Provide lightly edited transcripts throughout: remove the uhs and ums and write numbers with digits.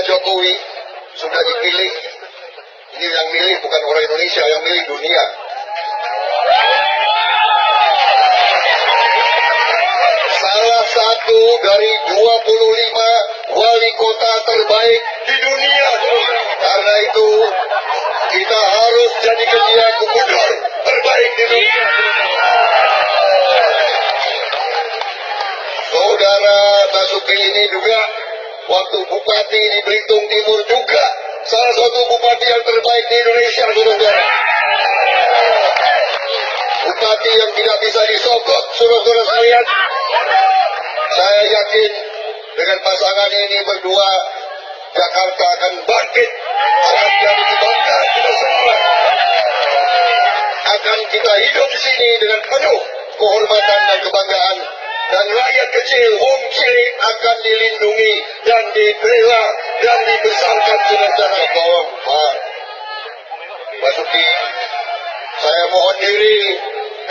Jokowi sudah dipilih. Ini yang milih bukan orang Indonesia, yang milih dunia. Salah satu dari 25 wali kota terbaik di dunia. Karena itu kita harus jadikan dia gubernur terbaik di dunia. Saudara Basuki ini juga waktu bupati di Belitung Timur juga salah satu bupati yang terbaik di Indonesia, saudara. Bupati yang tidak bisa disogok, saudara sekalian. Saya yakin dengan pasangan ini berdua, Jakarta akan bangkit, akan jadi kebanggaan kita semua. Akan kita hidup di sini dengan penuh kehormatan dan kebanggaan. Dan rakyat kecil, wong cilik akan dilindungi dan dibela dan dibesarkan secara bawah. Pak Basuki, saya mohon diri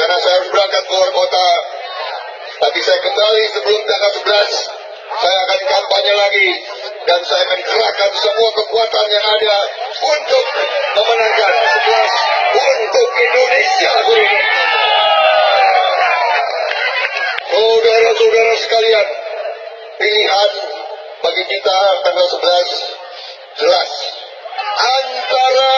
karena saya harus berangkat keluar kota. Tapi saya kembali sebelum tanggal 11, saya akan kampanye lagi dan saya akan kerahkan semua kekuatan yang ada untuk memenangkan 11 untuk Indonesia. Saudara-saudara sekalian, pilihan bagi kita tanggal 11 jelas. Antara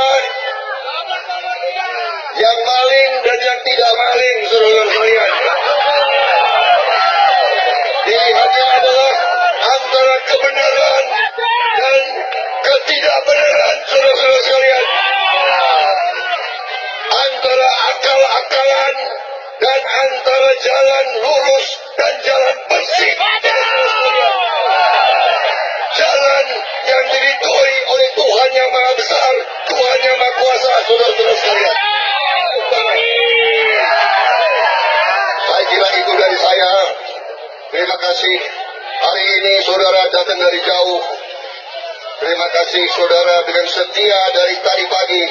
yang maling dan yang tidak maling, saudara sekalian. Pilihannya adalah antara kebenaran dan ketidakbenaran, saudara-saudara sekalian. Antara akal-akalan dan antara jalan lurus dan jalan bersih. Jalan yang diridhoi oleh Tuhan yang Maha Besar, Tuhan yang Maha Kuasa, saudara-saudara sekalian. Saya kira itu dari saya. Terima kasih. Hari ini saudara datang dari jauh. Terima kasih saudara dengan setia dari tadi pagi.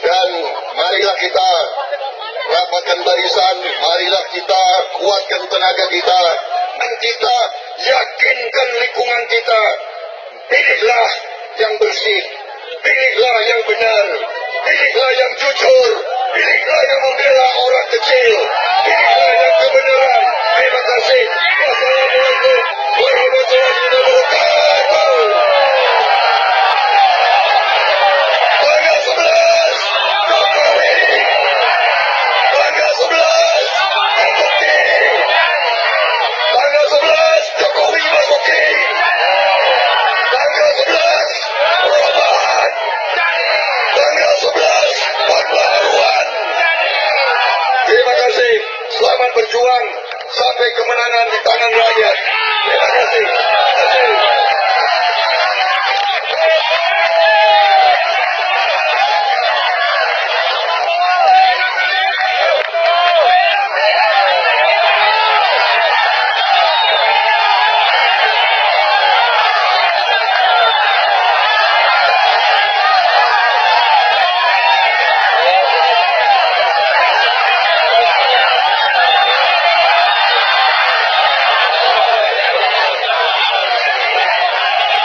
Dan marilah kita rapatkan barisan, marilah kita kuatkan tenaga kita, dan kita yakinkan lingkungan kita. Pilihlah yang bersih, pilihlah yang benar, pilihlah yang jujur, pilihlah yang membela orang kecil, pilihlah yang kebenaran. Terima kasih. Wassalamualaikum warahmatullahi wabarakatuh. Tanggal 11 Jokowi. Tanggal 11 Basuki. Tanggal 11 Jokowi Basuki. Tanggal 11 perubahan. Tanggal 11 pembaruan. Terima kasih. Selamat berjuang sampai kemenangan di tangan rakyat. Terima kasih. Terima kasih.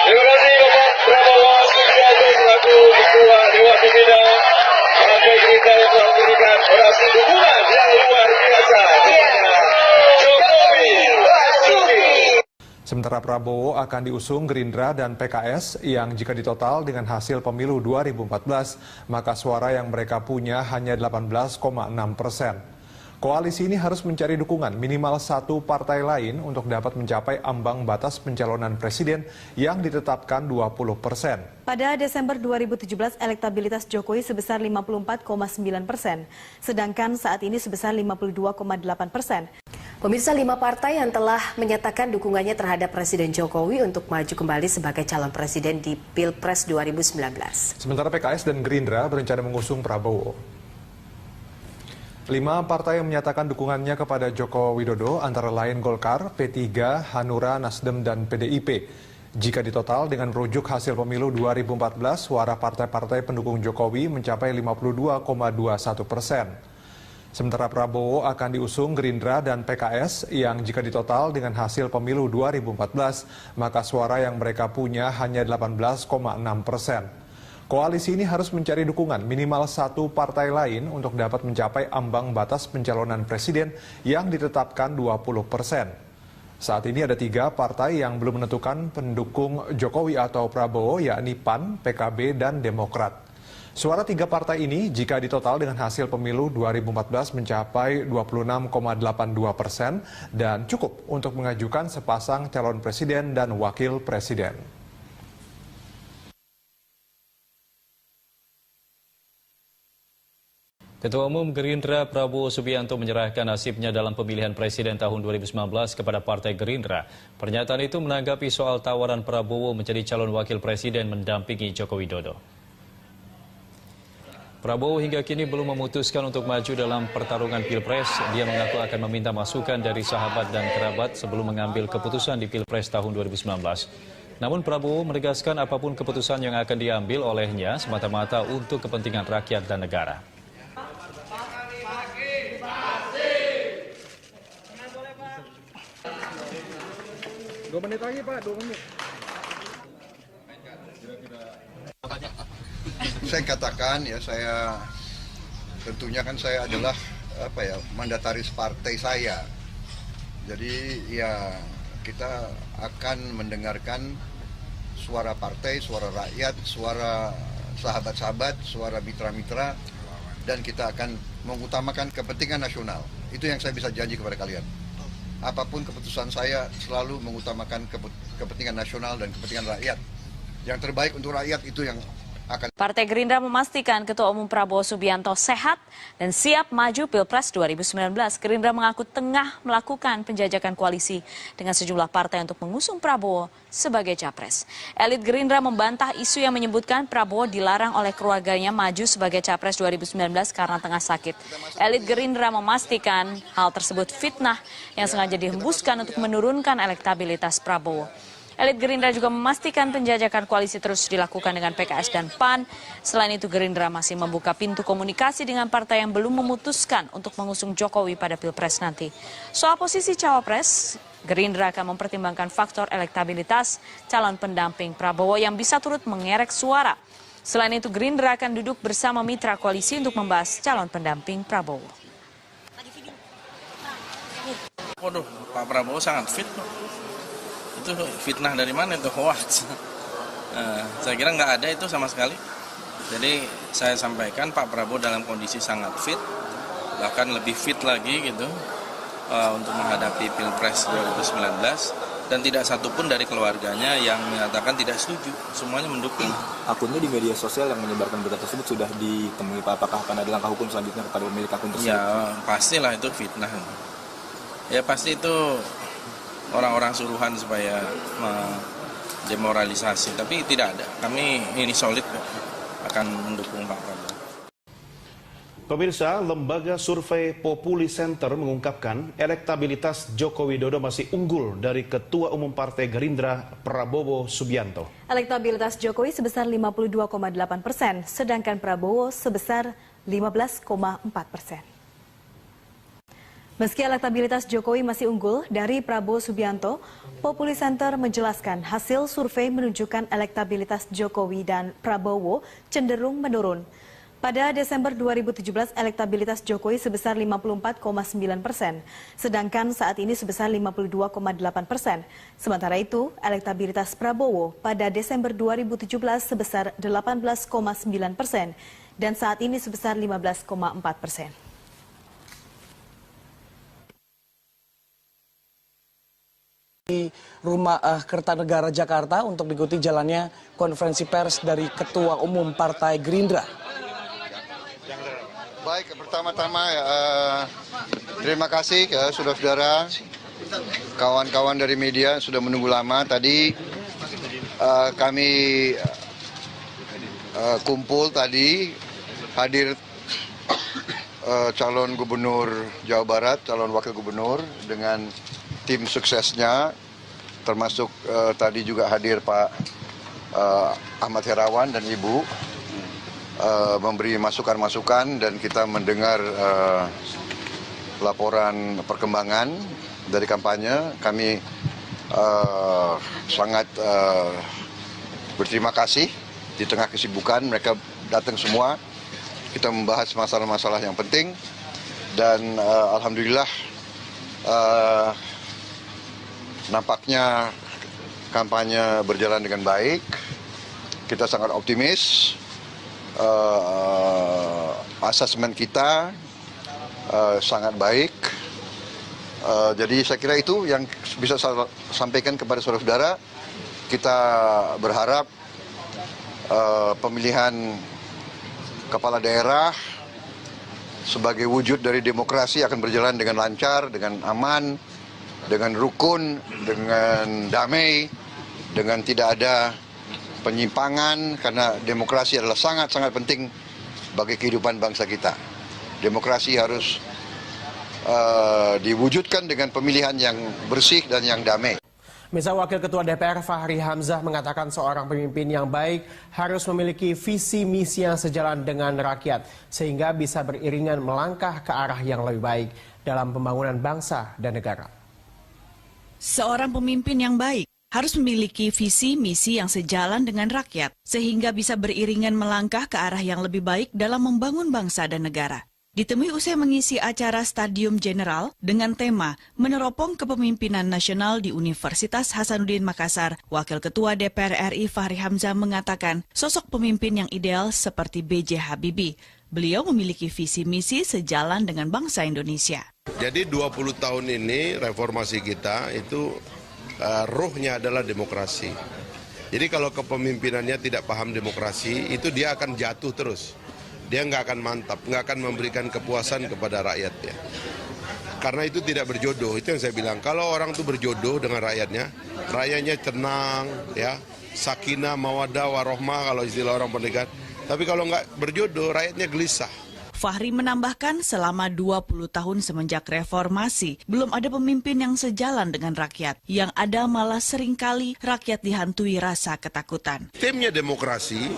Terima kasih Bapak Prabowo Subianto selaku Ketua Dewan Pembina Partai Gerindra yang telah memberikan orasi dukungan yang luar biasa kepada Jokowi Basuki. Sementara Prabowo akan diusung Gerindra dan PKS yang jika ditotal dengan hasil pemilu 2014, maka suara yang mereka punya hanya 18,6%. Koalisi ini harus mencari dukungan minimal satu partai lain untuk dapat mencapai ambang batas pencalonan presiden yang ditetapkan 20%. Pada Desember 2017, elektabilitas Jokowi sebesar 54,9%, sedangkan saat ini sebesar 52,8%. Pemirsa, 5 partai yang telah menyatakan dukungannya terhadap Presiden Jokowi untuk maju kembali sebagai calon presiden di Pilpres 2019. Sementara PKS dan Gerindra berencana mengusung Prabowo. 5 partai yang menyatakan dukungannya kepada Joko Widodo antara lain Golkar, P3, Hanura, Nasdem, dan PDIP. Jika ditotal dengan merujuk hasil pemilu 2014, suara partai-partai pendukung Jokowi mencapai 52,21%. Sementara Prabowo akan diusung Gerindra dan PKS yang jika ditotal dengan hasil pemilu 2014, maka suara yang mereka punya hanya 18,6%. Koalisi ini harus mencari dukungan minimal satu partai lain untuk dapat mencapai ambang batas pencalonan presiden yang ditetapkan 20%. Saat ini ada 3 partai yang belum menentukan pendukung Jokowi atau Prabowo, yakni PAN, PKB, dan Demokrat. Suara 3 partai ini jika ditotal dengan hasil pemilu 2014 mencapai 26,82% dan cukup untuk mengajukan sepasang calon presiden dan wakil presiden. Ketua Umum Gerindra Prabowo Subianto menyerahkan nasibnya dalam pemilihan presiden tahun 2019 kepada Partai Gerindra. Pernyataan itu menanggapi soal tawaran Prabowo menjadi calon wakil presiden mendampingi Joko Widodo. Prabowo hingga kini belum memutuskan untuk maju dalam pertarungan Pilpres. Dia mengaku akan meminta masukan dari sahabat dan kerabat sebelum mengambil keputusan di Pilpres tahun 2019. Namun Prabowo menegaskan apapun keputusan yang akan diambil olehnya semata-mata untuk kepentingan rakyat dan negara. Dua menit lagi Pak, 2 menit. Saya katakan ya, tentunya kan saya adalah mandataris partai saya. Jadi ya kita akan mendengarkan suara partai, suara rakyat, suara sahabat-sahabat, suara mitra-mitra, dan kita akan mengutamakan kepentingan nasional. Itu yang saya bisa janji kepada kalian. Apapun keputusan saya selalu mengutamakan kepentingan nasional dan kepentingan rakyat. Yang terbaik untuk rakyat itu yang akan. Partai Gerindra memastikan Ketua Umum Prabowo Subianto sehat dan siap maju Pilpres 2019. Gerindra mengaku tengah melakukan penjajakan koalisi dengan sejumlah partai untuk mengusung Prabowo sebagai capres. Elit Gerindra membantah isu yang menyebutkan Prabowo dilarang oleh keluarganya maju sebagai capres 2019 karena tengah sakit. Elit Gerindra memastikan hal tersebut fitnah yang sengaja dihembuskan untuk menurunkan elektabilitas Prabowo. Elit Gerindra juga memastikan penjajakan koalisi terus dilakukan dengan PKS dan PAN. Selain itu, Gerindra masih membuka pintu komunikasi dengan partai yang belum memutuskan untuk mengusung Jokowi pada Pilpres nanti. Soal posisi cawapres, Gerindra akan mempertimbangkan faktor elektabilitas calon pendamping Prabowo yang bisa turut mengerek suara. Selain itu, Gerindra akan duduk bersama mitra koalisi untuk membahas calon pendamping Prabowo. Waduh, Pak Prabowo sangat fit. Itu fitnah dari mana itu, hoax. Saya kira nggak ada itu sama sekali. Jadi saya sampaikan Pak Prabowo dalam kondisi sangat fit, bahkan lebih fit lagi gitu untuk menghadapi Pilpres 2019, dan tidak satupun dari keluarganya yang menyatakan tidak setuju, semuanya mendukung. Akunnya di media sosial yang menyebarkan berita tersebut sudah ditemui Pak, apakah akan ada langkah hukum selanjutnya kepada pemilik akun tersebut? Ya pastilah itu fitnah. Ya pasti itu orang-orang suruhan supaya demoralisasi, tapi tidak ada. Kami ini solid akan mendukung Pak Prabowo. Pemirsa, lembaga survei Populi Center mengungkapkan elektabilitas Joko Widodo masih unggul dari Ketua Umum Partai Gerindra Prabowo Subianto. Elektabilitas Jokowi sebesar 52,8%, sedangkan Prabowo sebesar 15,4%. Meski elektabilitas Jokowi masih unggul dari Prabowo Subianto, Populi Center menjelaskan hasil survei menunjukkan elektabilitas Jokowi dan Prabowo cenderung menurun. Pada Desember 2017, elektabilitas Jokowi sebesar 54,9%, sedangkan saat ini sebesar 52,8%. Sementara itu, elektabilitas Prabowo pada Desember 2017 sebesar 18,9% dan saat ini sebesar 15,4%. Di Rumah Kertanegara Jakarta untuk mengikuti jalannya konferensi pers dari Ketua Umum Partai Gerindra. Baik, pertama-tama terima kasih ke saudara-saudara, kawan-kawan dari media sudah menunggu lama. Tadi kami kumpul tadi, hadir calon gubernur Jawa Barat, calon wakil gubernur dengan tim suksesnya, termasuk tadi juga hadir Pak Ahmad Herawan dan Ibu, memberi masukan-masukan dan kita mendengar laporan perkembangan dari kampanye. Kami sangat berterima kasih di tengah kesibukan mereka datang semua. Kita membahas masalah-masalah yang penting dan alhamdulillah nampaknya kampanye berjalan dengan baik. Kita sangat optimis. Asesmen kita sangat baik. Jadi saya kira itu yang bisa saya sampaikan kepada saudara-saudara. Kita berharap pemilihan kepala daerah sebagai wujud dari demokrasi akan berjalan dengan lancar, dengan aman, dengan rukun, dengan damai, dengan tidak ada penyimpangan, karena demokrasi adalah sangat-sangat penting bagi kehidupan bangsa kita. Demokrasi harus diwujudkan dengan pemilihan yang bersih dan yang damai. Misal Wakil Ketua DPR Fahri Hamzah mengatakan seorang pemimpin yang baik harus memiliki visi misi yang sejalan dengan rakyat sehingga bisa beriringan melangkah ke arah yang lebih baik dalam pembangunan bangsa dan negara. Seorang pemimpin yang baik harus memiliki visi misi yang sejalan dengan rakyat sehingga bisa beriringan melangkah ke arah yang lebih baik dalam membangun bangsa dan negara. Ditemui usai mengisi acara Stadium General dengan tema Meneropong Kepemimpinan Nasional di Universitas Hasanuddin Makassar, Wakil Ketua DPR RI Fahri Hamzah mengatakan sosok pemimpin yang ideal seperti B.J. Habibie. Beliau memiliki visi misi sejalan dengan bangsa Indonesia. Jadi 20 tahun ini reformasi kita itu ruhnya adalah demokrasi. Jadi kalau kepemimpinannya tidak paham demokrasi, itu dia akan jatuh terus. Dia nggak akan mantap, nggak akan memberikan kepuasan kepada rakyatnya. Karena itu tidak berjodoh, itu yang saya bilang. Kalau orang itu berjodoh dengan rakyatnya tenang, ya, sakinah, mawaddah, warohmah kalau istilah orang pendekat. Tapi kalau nggak berjodoh, rakyatnya gelisah. Fahri menambahkan selama 20 tahun semenjak reformasi, belum ada pemimpin yang sejalan dengan rakyat. Yang ada malah seringkali rakyat dihantui rasa ketakutan. Timnya demokrasi,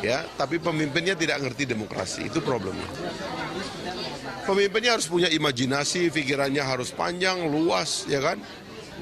ya, tapi pemimpinnya tidak ngerti demokrasi, itu problemnya. Pemimpinnya harus punya imajinasi, pikirannya harus panjang, luas, ya kan?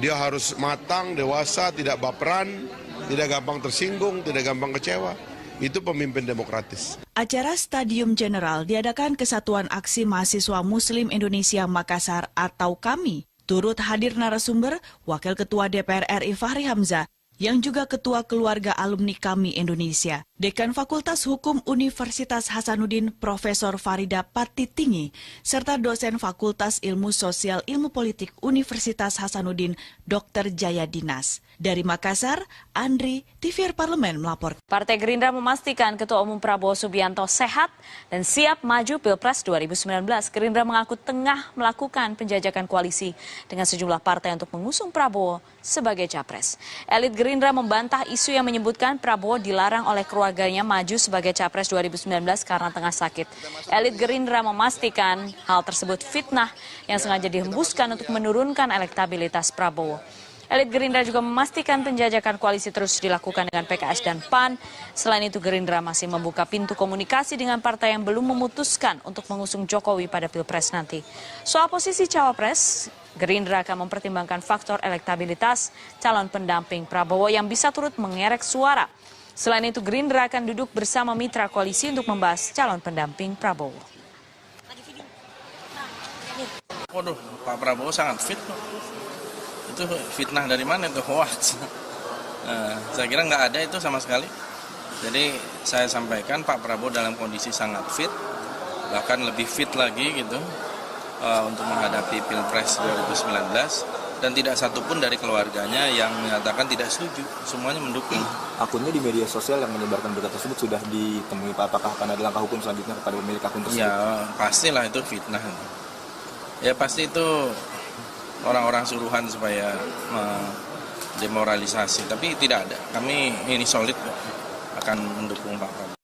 Dia harus matang, dewasa, tidak baperan, tidak gampang tersinggung, tidak gampang kecewa. Itu pemimpin demokratis. Acara Stadium General diadakan Kesatuan Aksi Mahasiswa Muslim Indonesia Makassar atau KAMI. Turut hadir narasumber Wakil Ketua DPR RI Fahri Hamzah, yang juga Ketua Keluarga Alumni KAMI Indonesia, Dekan Fakultas Hukum Universitas Hasanuddin Profesor Farida Patitingi, serta dosen Fakultas Ilmu Sosial Ilmu Politik Universitas Hasanuddin Dr. Jaya Dinas. Dari Makassar, Andri, TVR Parlemen melapor. Partai Gerindra memastikan Ketua Umum Prabowo Subianto sehat dan siap maju Pilpres 2019. Gerindra mengaku tengah melakukan penjajakan koalisi dengan sejumlah partai untuk mengusung Prabowo sebagai capres. Elit Gerindra membantah isu yang menyebutkan Prabowo dilarang oleh keluarganya maju sebagai capres 2019 karena tengah sakit. Elit Gerindra memastikan hal tersebut fitnah yang sengaja dihembuskan untuk menurunkan elektabilitas Prabowo. Elit Gerindra juga memastikan penjajakan koalisi terus dilakukan dengan PKS dan PAN. Selain itu, Gerindra masih membuka pintu komunikasi dengan partai yang belum memutuskan untuk mengusung Jokowi pada Pilpres nanti. Soal posisi cawapres, Gerindra akan mempertimbangkan faktor elektabilitas calon pendamping Prabowo yang bisa turut mengerek suara. Selain itu, Gerindra akan duduk bersama mitra koalisi untuk membahas calon pendamping Prabowo. Waduh, Pak Prabowo sangat fit. Itu fitnah dari mana itu, hoax. Saya kira nggak ada itu sama sekali. Jadi saya sampaikan Pak Prabowo dalam kondisi sangat fit, bahkan lebih fit lagi gitu untuk menghadapi Pilpres 2019, dan tidak satupun dari keluarganya yang menyatakan tidak setuju, semuanya mendukung. Akunnya di media sosial yang menyebarkan berita tersebut sudah ditemui Pak, apakah akan ada langkah hukum selanjutnya kepada pemilik akun tersebut? Ya pastilah itu fitnah. Ya pasti itu orang-orang suruhan supaya demoralisasi, tapi tidak ada. Kami ini solid akan mendukung Pak Prabowo.